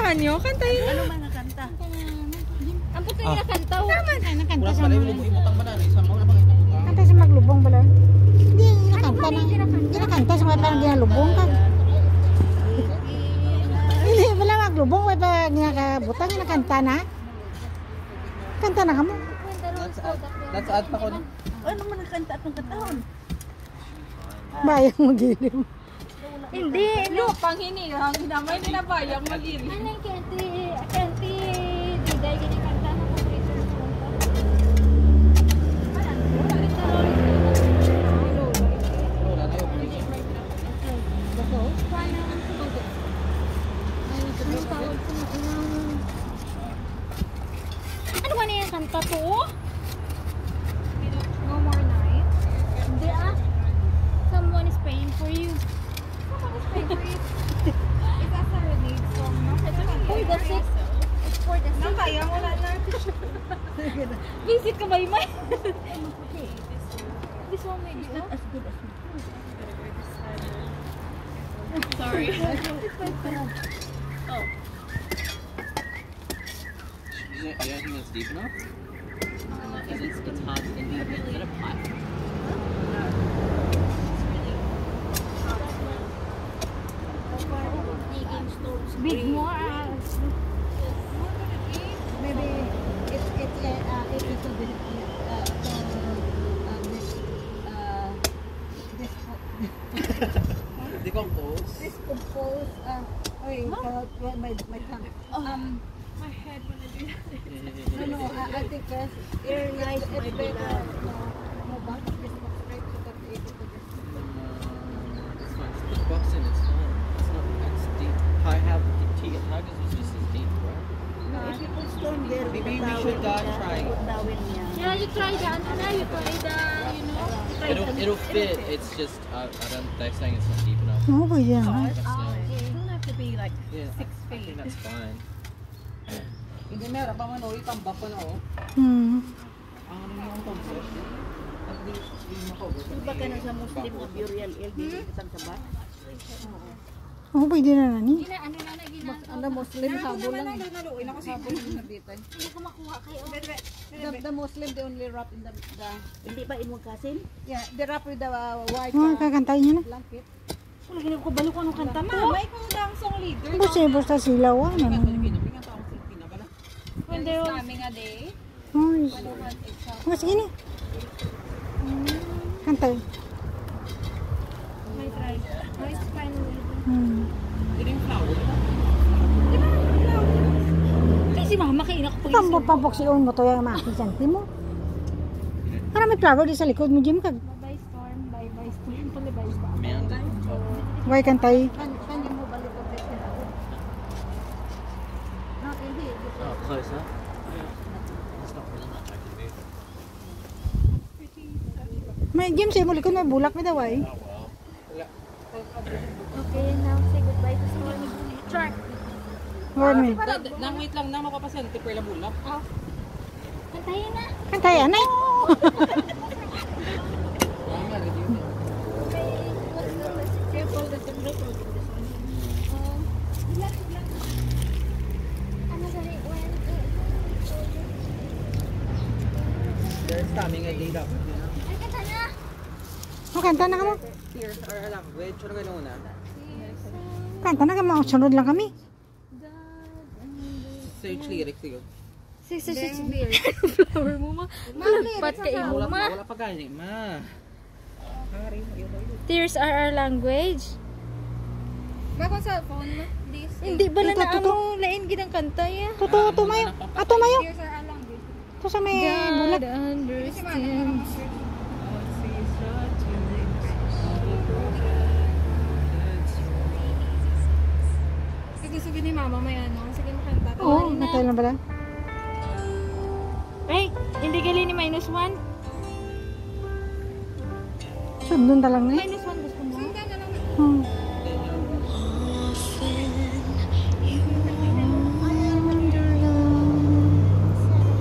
kantahan nyo. Kantahin nyo. Ano man nakanta? Ang puto yung nakanta. Tama na. Nakanta sa mga. Kanta sa maglubong pala. Hindi nakanta na. Hindi nakanta sa mga parang ginalubong ka. Hindi pala maglubong. May pa ginakabutang yung nakanta na. Kanta na ka mo. Let's add pa ko na. Ano man nakanta at ng katahon? Bayang magilim. Hindi. Look, pang hinihang. Hinamay nila bayang magilim. Anong kenti diday gini kanta na computer ko. Ano ba na yung kanta to? No more night. Hindi someone is paying for you. Someone is paying for you. Is that a renegade song? No? For the six. It's for the six. Nakaya mo na na. Visit ka ba yung may? This one may go. As good as me. Sorry. Oh. You don't think it's deep enough? Because it's hot and deep. Is that a pot? Big more. Maybe it's into Decompose. this compose. My tongue. My head when I do that. No, I think you're nice. It's better. No, but this box right so that it's It's fine. Just put the box in. It's fine. It's not as deep. I have the tea. Tigers was just as deep, right? no. If you put stone there, Maybe we should try. Yeah, you try that. You try the, you know. It'll fit. It's just they're saying it's not deep enough. Oo ba yan? That's It doesn't have to be like yeah, 6 I think feet. that's fine. Hindi meron pa man oy tambak ko na oh. Hmm. Ang ano yung concept. At least hindi mo ko. Diba ka na sa Muslim na burial LD isang sabat? Oo, pwede na nani. Gina, ano na gina. Ano Muslim habo lang. Naluin ako sa dito. Hindi ko makuha kayo. The Muslim they only wrap in the hindi ba in kasin? Yeah, they wrap with the white Oo, kakantayin niya na. blanket. Wala ganyan ko balo ko anong kanta. May ko lang song leader. Basta silaw ah. When there was coming a day. Ay. Oh, sige na. Kanta. May try. May spine. Hmm. Hindi yung flower. Kasi mama kain ako pag Pampok-siyon mo to yung makisanti mo. Para may flower di sa likod mo, Jim. Kag. Bye storm, bye storm. Pala bye storm. Mountain. Way kantay. Kanyo mo balik ko dito na. No, hindi. Oh, close up. It's not really much I can move. May Jim sa'yo mo likod, may bulak may daway. Oh well. Okay, now say goodbye to storm. Char. Word me. Nang wait lang na mapapasente per la bulak. Kantayin na. Kantay, anay. Careful that the record in this one. Ano sa rin? There's timing a day dapat. Ay, kanta na. O, kanta na ka mo. Tears are a language. Ano kayo una? Kanta na ka mo. Sunod lang kami. Search lyrics siguro. flower mo ma. Malagpat ka imo Wala ma. wala pa gani ma. Tears are our language. Bako sa phone mo? This. Hindi ba na Ito, ito. among lain gidang kanta ya? Totoo, tumayo. Tumayo. Here's our language. Ito sa may bulak. God understands. Gusto ni mama may ano. Sige mo kanta. Oo, natay na pala. Ay, hindi gali ni -1. Sundon talang na eh. -1 gusto mo. Hmm.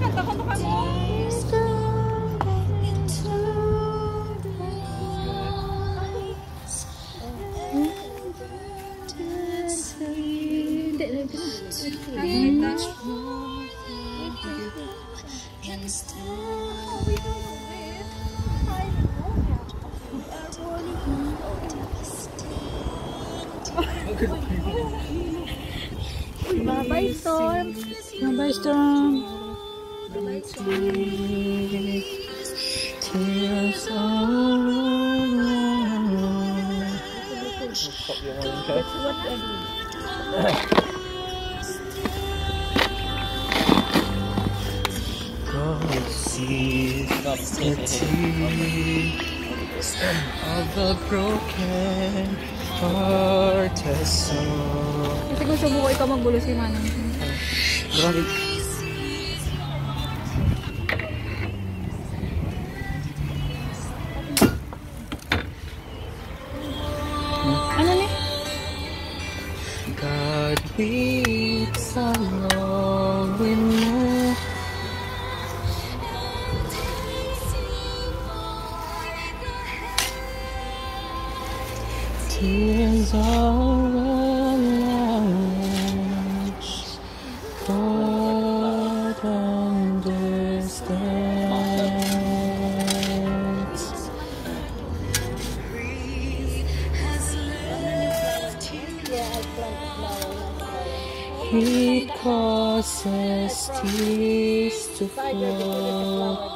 Kanta ko ka mo. Hindi Bye-bye, Storm. Bye-bye, Storm. Tears all around. Pop your one, okay? God sees the tears of the broken hearted soul. Kasi gusto mo ko ikaw magbulo si Manong. Grabe. Ano ni? God weeps along with me. Tears are allowed. God understands. He causes tears to fall.